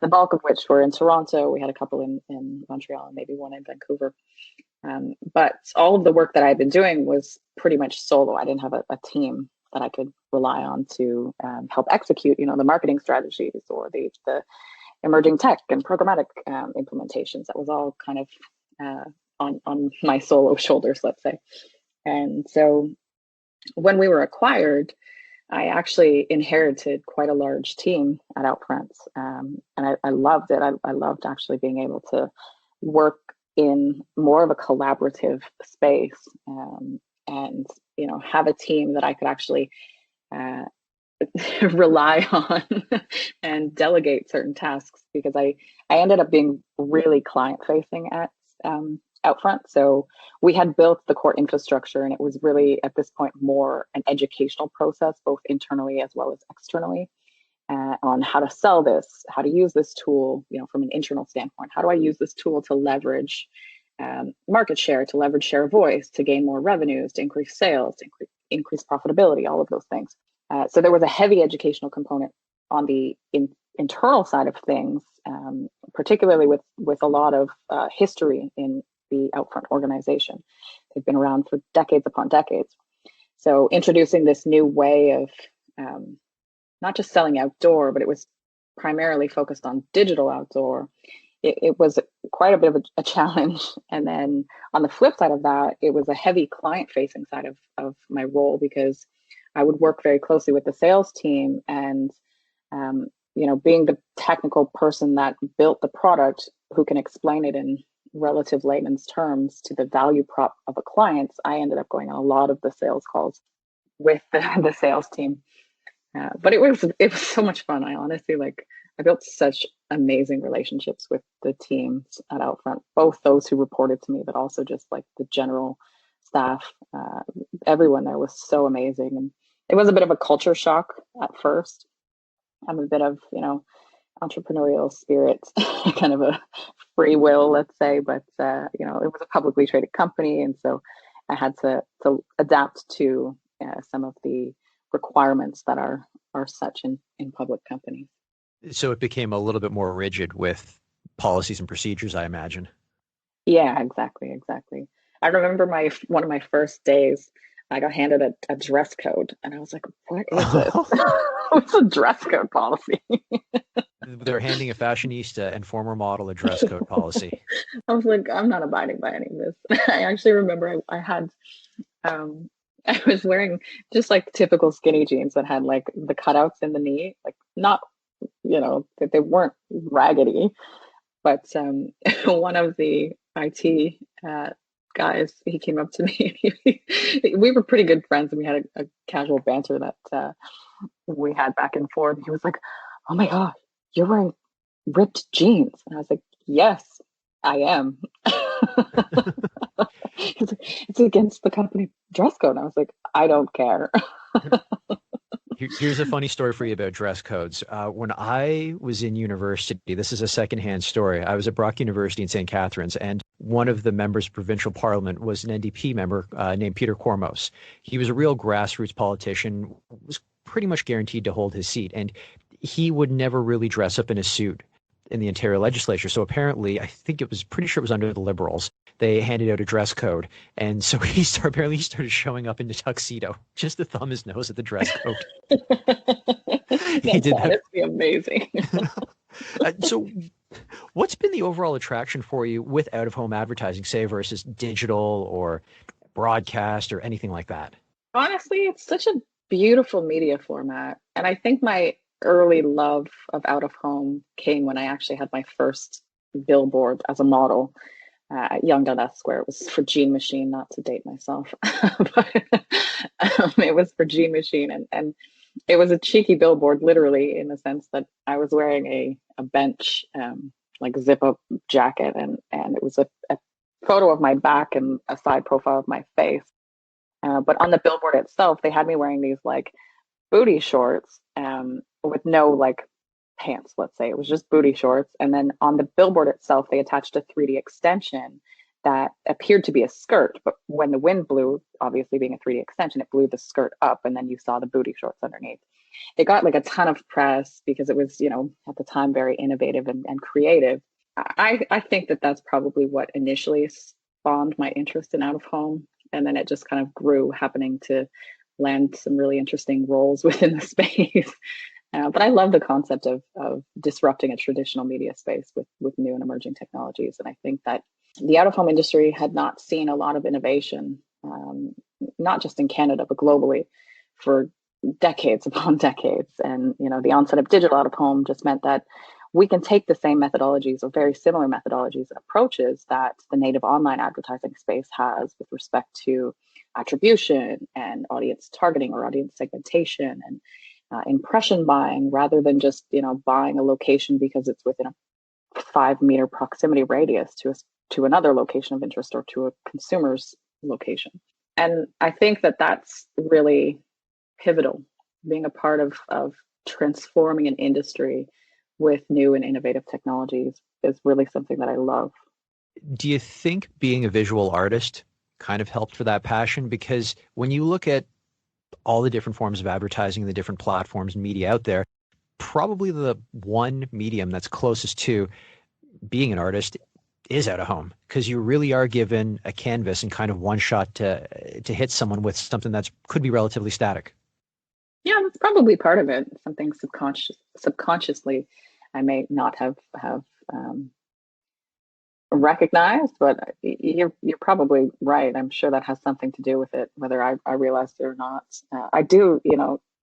the bulk of which were in Toronto. We had a couple in Montreal and maybe one in Vancouver. But all of the work that I had been doing was pretty much solo. I didn't have a team that I could rely on to help execute, the marketing strategies or the emerging tech and programmatic implementations. That was all kind of on my solo shoulders, let's say. And so when we were acquired, I actually inherited quite a large team at Outfront, and I loved it. I loved actually being able to work in more of a collaborative space, and have a team that I could actually rely on and delegate certain tasks, because I ended up being really client facing at Outfront. So we had built the core infrastructure, and it was really at this point more an educational process, both internally as well as externally, on how to sell this, how to use this tool, from an internal standpoint. How do I use this tool to leverage market share, to leverage share of voice, to gain more revenues, to increase sales, to increase profitability, all of those things. So there was a heavy educational component on the internal side of things, particularly with a lot of history in the Outfront organization. They've been around for decades upon decades. So introducing this new way of not just selling outdoor, but it was primarily focused on digital outdoor. It was quite a bit of a challenge. And then on the flip side of that, it was a heavy client-facing side of my role, because I would work very closely with the sales team, and being the technical person that built the product, who can explain it in relative layman's terms to the value prop of a client, I ended up going on a lot of the sales calls with the sales team. But it was so much fun. I honestly, I built such amazing relationships with the teams at Outfront, both those who reported to me, but also just the general staff. Everyone there was so amazing. And it was a bit of a culture shock at first. I'm a bit of, entrepreneurial spirit, kind of a free will, let's say, but, it was a publicly traded company. And so I had to adapt to some of the requirements that are such in public companies. So it became a little bit more rigid with policies and procedures, I imagine. Yeah, exactly. I remember one of my first days, I got handed a dress code, and I was like, what is this? What's a dress code policy? They're handing a fashionista and former model a dress code policy. I was like, I'm not abiding by any of this. I actually remember I had, I was wearing just typical skinny jeans that had the cutouts in the knee, not, that they weren't raggedy, but one of the IT guys, he came up to me. We were pretty good friends, and we had a casual banter that we had back and forth. He was like, "Oh my God, you're wearing ripped jeans," and I was like, "Yes, I am." He's like, "It's against the company dress code." And I was like, "I don't care." Here's a funny story for you about dress codes. When I was in university, this is a secondhand story. I was at Brock University in St. Catharines, and one of the members of provincial parliament was an NDP member named Peter Cormos. He was a real grassroots politician, was pretty much guaranteed to hold his seat, and he would never really dress up in a suit in the Ontario legislature. So apparently, I think pretty sure it was under the Liberals, they handed out a dress code. And so apparently he started showing up in a tuxedo just to thumb his nose at the dress code. He did that. Honestly amazing. So what's been the overall attraction for you with out-of-home advertising, say, versus digital or broadcast or anything like that? Honestly, it's such a beautiful media format. And I think my early love of out of home came when I actually had my first billboard as a model at Yonge Dundas Square. It was for Gene Machine, not to date myself, but it was for Gene Machine, and it was a cheeky billboard, literally, in the sense that I was wearing a bench zip up jacket, and it was a photo of my back and a side profile of my face. But on the billboard itself, they had me wearing these booty shorts with no pants, let's say. It was just booty shorts. And then on the billboard itself, they attached a 3D extension that appeared to be a skirt. But when the wind blew, obviously being a 3D extension, it blew the skirt up and then you saw the booty shorts underneath. It got like a ton of press because it was, at the time, very innovative and creative. I think that that's probably what initially spawned my interest in out of home. And then it just kind of grew, happening to land some really interesting roles within the space. But I love the concept of disrupting a traditional media space with new and emerging technologies. And I think that the out-of-home industry had not seen a lot of innovation, not just in Canada, but globally, for decades upon decades. And, the onset of digital out-of-home just meant that we can take the same methodologies or very similar methodologies and approaches that the native online advertising space has with respect to attribution and audience targeting or audience segmentation and impression buying, rather than just, buying a location because it's within a 5-meter proximity radius to another location of interest or to a consumer's location. And I think that that's really pivotal, being a part of transforming an industry with new and innovative technologies is really something that I love. Do you think being a visual artist kind of helped for that passion? Because when you look at all the different forms of advertising, the different platforms and media out there, probably the one medium that's closest to being an artist is out of home, because you really are given a canvas and kind of one shot to hit someone with something that could be relatively static. Yeah, that's probably part of it. Something subconsciously I may not have recognized, but you're probably right. I'm sure that has something to do with it, whether I realized it or not. I do,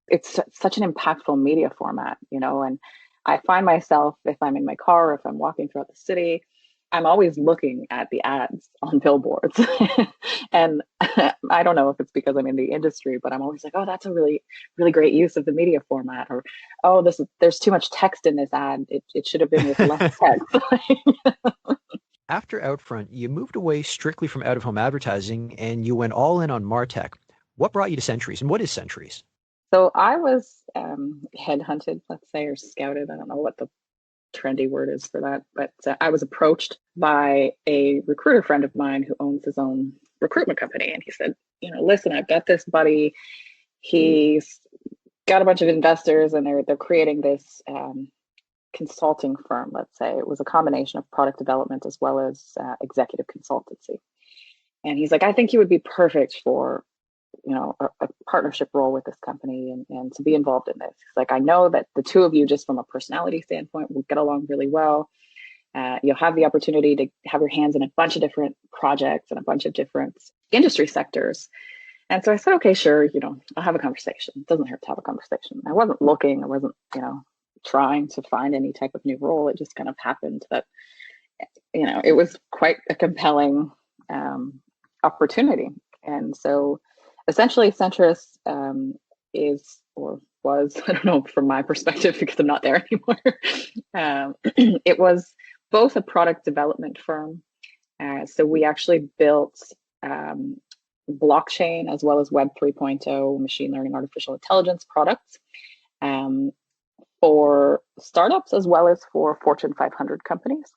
it's such an impactful media format, and I find myself, if I'm in my car, if I'm walking throughout the city, I'm always looking at the ads on billboards. And I don't know if it's because I'm in the industry, but I'm always like, oh, that's a really, really great use of the media format. Or, oh, there's too much text in this ad. It should have been with less text. After Outfront, you moved away strictly from out-of-home advertising and you went all in on MarTech. What brought you to Centuries, and what is Centuries? So I was headhunted, let's say, or scouted. I don't know what the trendy word is for that, but I was approached by a recruiter friend of mine who owns his own recruitment company. And he said, listen, I've got this buddy. He's got a bunch of investors and they're creating this consulting firm, let's say. It was a combination of product development as well as executive consultancy. And he's like, I think you would be perfect for a partnership role with this company and to be involved in this. It's like, I know that the two of you, just from a personality standpoint, will get along really well. You'll have the opportunity to have your hands in a bunch of different projects and a bunch of different industry sectors. And so I said, okay, sure, I'll have a conversation. It doesn't hurt to have a conversation. I wasn't looking, I wasn't, trying to find any type of new role. It just kind of happened that, it was quite a compelling opportunity. And so essentially, Centris is, or was, I don't know from my perspective because I'm not there anymore. It was both a product development firm. So we actually built blockchain as well as Web 3.0 machine learning, artificial intelligence products for startups as well as for Fortune 500 companies.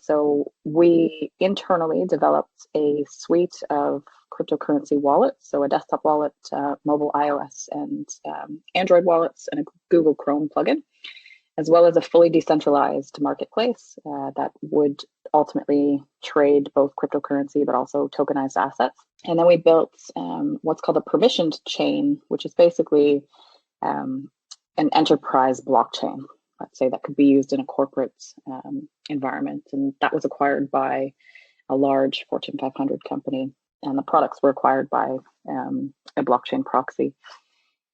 So we internally developed a suite of cryptocurrency wallets, so a desktop wallet, mobile iOS and Android wallets, and a Google Chrome plugin, as well as a fully decentralized marketplace that would ultimately trade both cryptocurrency but also tokenized assets. And then we built what's called a permissioned chain, which is basically an enterprise blockchain, let's say, that could be used in a corporate environment. And that was acquired by a large Fortune 500 company. And the products were acquired by a blockchain proxy.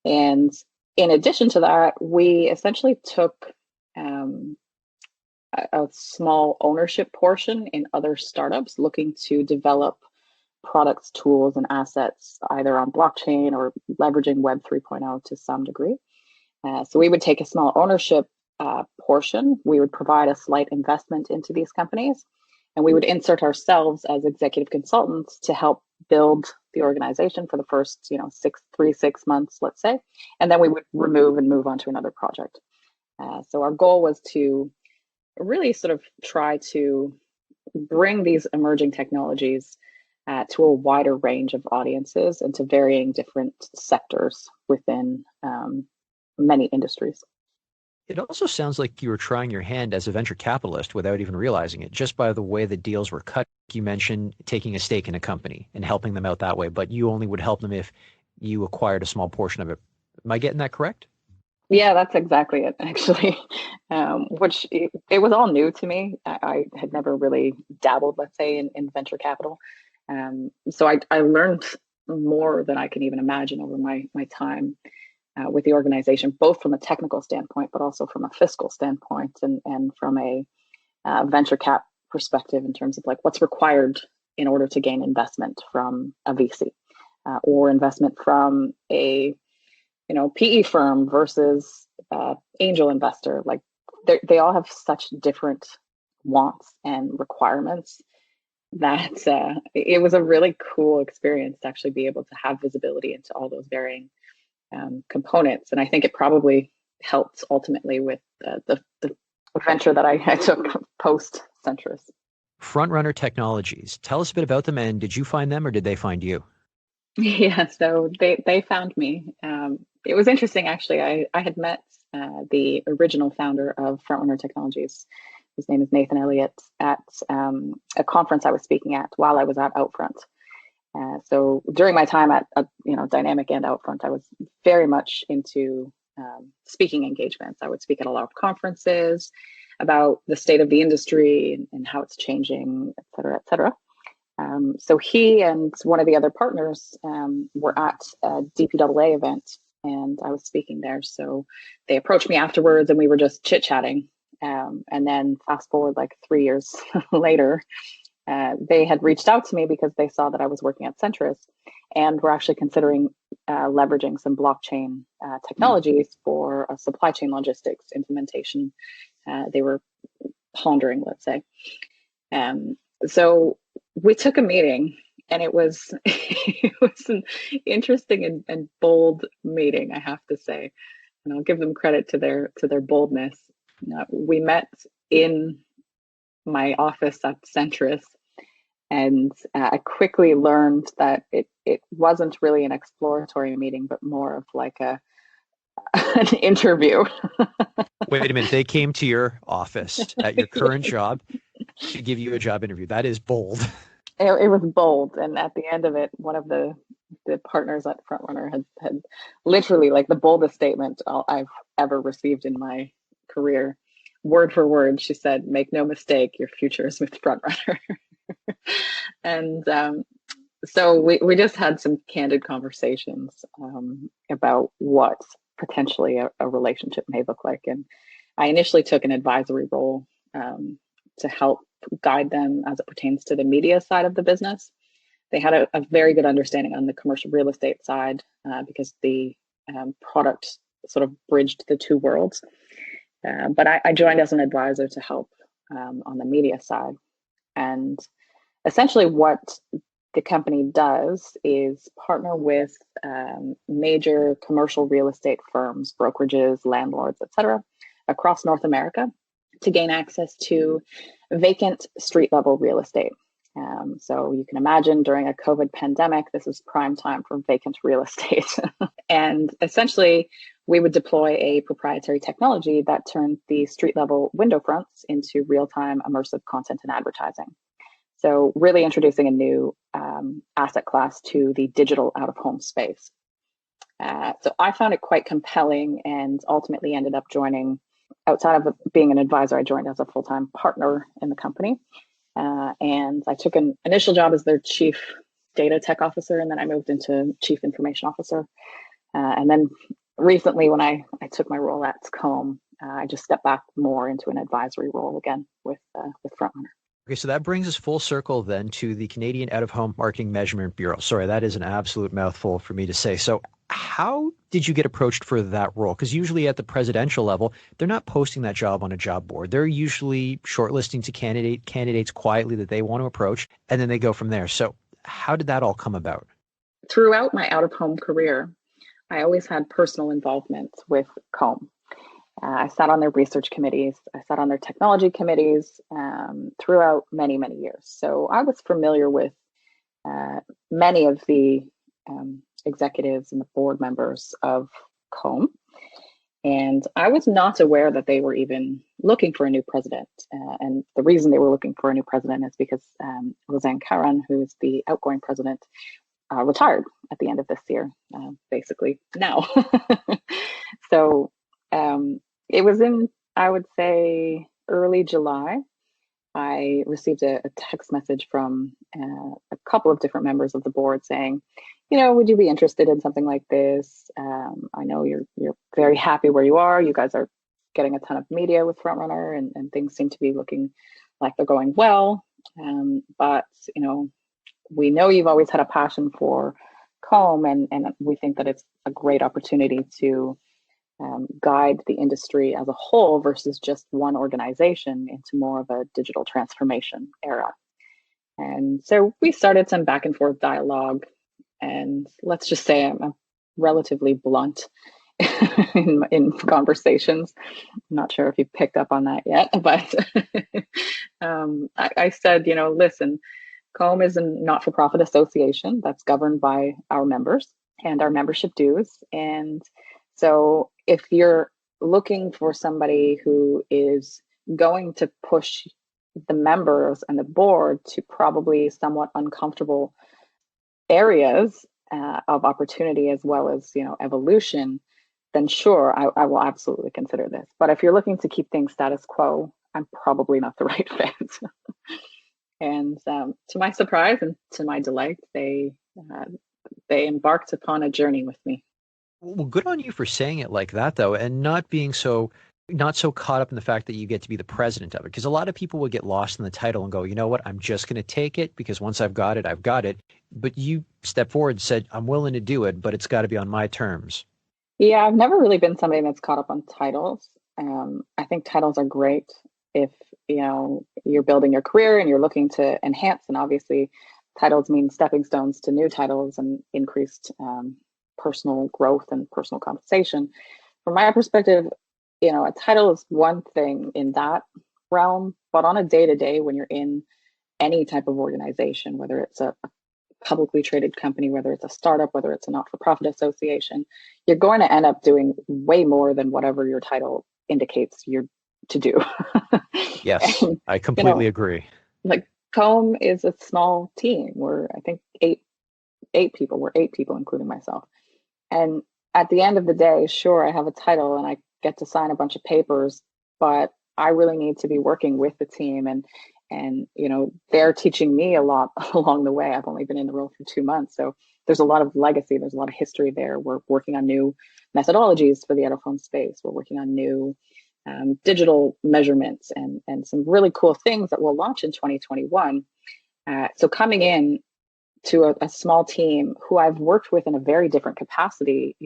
And in addition to that, we essentially took a small ownership portion in other startups looking to develop products, tools, and assets either on blockchain or leveraging Web 3.0 to some degree. So we would take a small ownership portion. We would provide a slight investment into these companies, and we would insert ourselves as executive consultants to help build the organization for the first, 6 months, let's say, and then we would remove and move on to another project. So our goal was to really sort of try to bring these emerging technologies to a wider range of audiences and to varying different sectors within many industries. It also sounds like you were trying your hand as a venture capitalist without even realizing it, just by the way the deals were cut. You mentioned taking a stake in a company and helping them out that way, but you only would help them if you acquired a small portion of it. Am I getting that correct? Yeah, that's exactly it, actually. Which it was all new to me. I had never really dabbled, let's say, in venture capital. So I learned more than I can even imagine over my time with the organization, both from a technical standpoint, but also from a fiscal standpoint and from a venture cap perspective in terms of like what's required in order to gain investment from a VC or investment from a PE firm versus angel investor. Like they all have such different wants and requirements that it was a really cool experience to actually be able to have visibility into all those varying components. And I think it probably helped ultimately with the venture that I took post Centris. Frontrunner Technologies. Tell us a bit about them, and did you find them or did they find you? Yeah, so they found me. It was interesting, actually. I had met the original founder of Frontrunner Technologies. His name is Nathan Elliott at a conference I was speaking at while I was at Outfront. So during my time at Dynamic and Outfront, I was very much into speaking engagements. I would speak at a lot of conferences about the state of the industry and how it's changing, et cetera, et cetera. So he and one of the other partners were at a DPAA event, and I was speaking there. So they approached me afterwards, and we were just chit-chatting. And then fast forward like 3 years later, they had reached out to me because they saw that I was working at Centris and were actually considering leveraging some blockchain technologies for a supply chain logistics implementation. They were pondering, let's say. So we took a meeting, and it was it was an interesting and bold meeting, I have to say, and I'll give them credit to their boldness. We met in my office at Centris, and I quickly learned that it wasn't really an exploratory meeting, but more of like an interview. Wait a minute. They came to your office at your current job to give you a job interview. That is bold. It was bold. And at the end of it, one of the partners at Frontrunner had literally like the boldest statement I've ever received in my career. Word for word, she said, "Make no mistake, your future is with Frontrunner." And so we just had some candid conversations about what potentially a relationship may look like. And I initially took an advisory role to help guide them as it pertains to the media side of the business. They had a very good understanding on the commercial real estate side because the product sort of bridged the two worlds. But I joined as an advisor to help on the media side. And essentially what the company does is partner with major commercial real estate firms, brokerages, landlords, et cetera, across North America to gain access to vacant street level real estate. So you can imagine during a COVID pandemic, this is prime time for vacant real estate. And essentially, we would deploy a proprietary technology that turned the street level window fronts into real-time immersive content and advertising. So really introducing a new asset class to the digital out-of-home space. So I found it quite compelling and ultimately ended up joining, outside of being an advisor, I joined as a full-time partner in the company. And I took an initial job as their chief data tech officer, and then I moved into chief information officer. And then recently, when I took my role at COMMB, I just stepped back more into an advisory role again with Frontrunner. Okay, so that brings us full circle then to the Canadian Out-of-Home Marketing Measurement Bureau. Sorry, that is an absolute mouthful for me to say. So how did you get approached for that role? Because usually at the presidential level, they're not posting that job on a job board. They're usually shortlisting to candidates quietly that they want to approach, and then they go from there. So how did that all come about? Throughout my out-of-home career, I always had personal involvement with COMMB. I sat on their research committees. I sat on their technology committees throughout many, many years. So I was familiar with many of the executives and the board members of COMMB. And I was not aware that they were even looking for a new president. And the reason they were looking for a new president is because Roseanne Caron, who is the outgoing president, retired at the end of this year, basically now. So it was in, I would say, early July. I received a text message from a couple of different members of the board saying, would you be interested in something like this? I know you're very happy where you are. You guys are getting a ton of media with Frontrunner, and things seem to be looking like they're going well. But we know you've always had a passion for COMMB, and we think that it's a great opportunity to guide the industry as a whole versus just one organization into more of a digital transformation era. And so we started some back and forth dialogue, and let's just say I'm relatively blunt in conversations. I'm not sure if you picked up on that yet, but I said, listen, COMMB is a not-for-profit association that's governed by our members and our membership dues. And so if you're looking for somebody who is going to push the members and the board to probably somewhat uncomfortable areas of opportunity as well as, evolution, then sure, I will absolutely consider this. But if you're looking to keep things status quo, I'm probably not the right fit. And to my surprise and to my delight, they embarked upon a journey with me. Well, good on you for saying it like that, though, and not so caught up in the fact that you get to be the president of it. Because a lot of people will get lost in the title and go, you know what, I'm just going to take it because once I've got it, I've got it. But you stepped forward and said, I'm willing to do it, but it's got to be on my terms. Yeah, I've never really been somebody that's caught up on titles. I think titles are great if you're building your career and you're looking to enhance, and obviously titles mean stepping stones to new titles and increased personal growth and personal compensation. From my perspective, a title is one thing in that realm, but on a day-to-day, when you're in any type of organization, whether it's a publicly traded company, whether it's a startup, whether it's a not-for-profit association, you're going to end up doing way more than whatever your title indicates you're to do. Yes, and, I completely agree. Like COMMB is a small team. We're, I think, eight people. We're 8 people, including myself. And at the end of the day, sure, I have a title and I get to sign a bunch of papers, but I really need to be working with the team, and they're teaching me a lot along the way. I've only been in the role for 2 months, so there's a lot of legacy, there's a lot of history there. We're working on new methodologies for the out-of-home space. We're working on new digital measurements and some really cool things that we'll launch in 2021. So coming in to a small team who I've worked with in a very different capacity,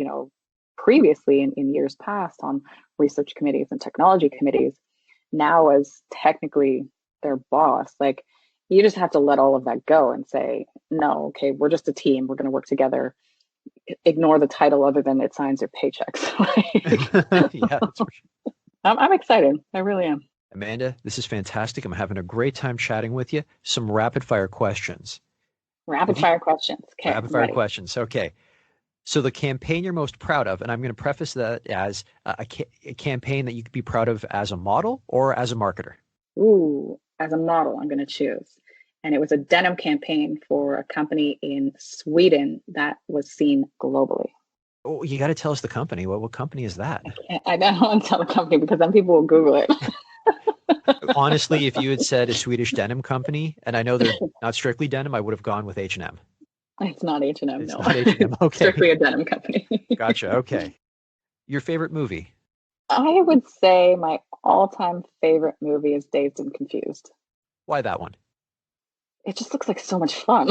previously in years past on research committees and technology committees, now as technically their boss, like, you just have to let all of that go and say, no, okay, we're just a team. We're going to work together. Ignore the title other than it signs your paychecks. Yeah, that's for sure. I'm excited. I really am. Amanda, this is fantastic. I'm having a great time chatting with you. Some rapid fire questions. Rapid fire questions. Okay. Rapid fire questions. Okay. So the campaign you're most proud of, and I'm going to preface that as a campaign that you could be proud of as a model or as a marketer. Ooh, as a model, I'm going to choose. And it was a denim campaign for a company in Sweden that was seen globally. Oh, you got to tell us the company. What company is that? I don't want to tell the company because then people will Google it. Honestly, if you had said a Swedish denim company, and I know they're not strictly denim, I would have gone with H&M. It's not H&M, It's no. not H&M, okay. Strictly a denim company. Gotcha, okay. Your favorite movie? I would say my all-time favorite movie is Dazed and Confused. Why that one? It just looks like so much fun.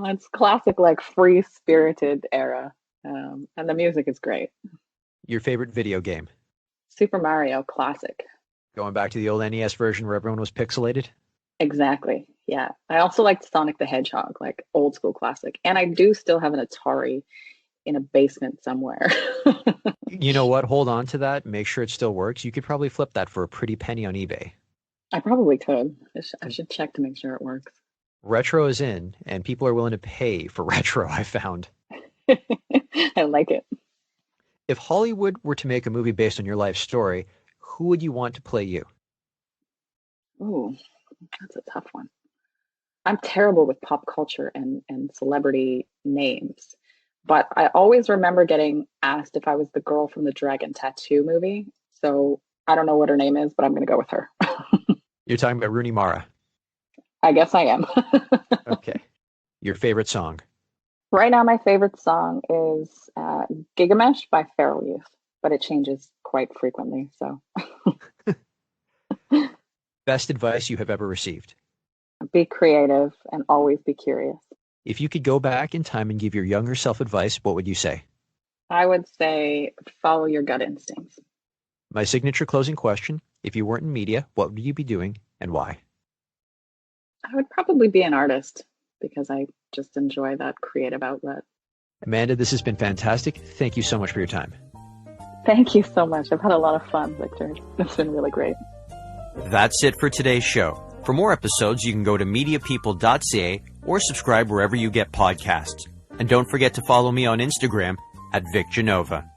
It's classic, like, free-spirited era. And the music is great. Your favorite video game? Super Mario, classic. Going back to the old NES version where everyone was pixelated? Exactly, yeah. I also liked Sonic the Hedgehog, like old school classic. And I do still have an Atari in a basement somewhere. You know what? Hold on to that. Make sure it still works. You could probably flip that for a pretty penny on eBay. I probably could. I should check to make sure it works. Retro is in, and people are willing to pay for retro, I found. I like it. If Hollywood were to make a movie based on your life story, who would you want to play you? Ooh, that's a tough one. I'm terrible with pop culture and celebrity names, but I always remember getting asked if I was the girl from the Dragon Tattoo movie. So I don't know what her name is, but I'm going to go with her. You're talking about Rooney Mara. I guess I am. Okay. Your favorite song? Right now, my favorite song is Gigamesh by Feral Youth, but it changes quite frequently. So, Best advice you have ever received? Be creative and always be curious. If you could go back in time and give your younger self advice, what would you say? I would say follow your gut instincts. My signature closing question, if you weren't in media, what would you be doing and why? I would probably be an artist because I just enjoy that creative outlet. Amanda, this has been fantastic. Thank you so much for your time. Thank you so much. I've had a lot of fun, Victor. It's been really great. That's it for today's show. For more episodes, you can go to mediapeople.ca or subscribe wherever you get podcasts. And don't forget to follow me on Instagram @VicGenova.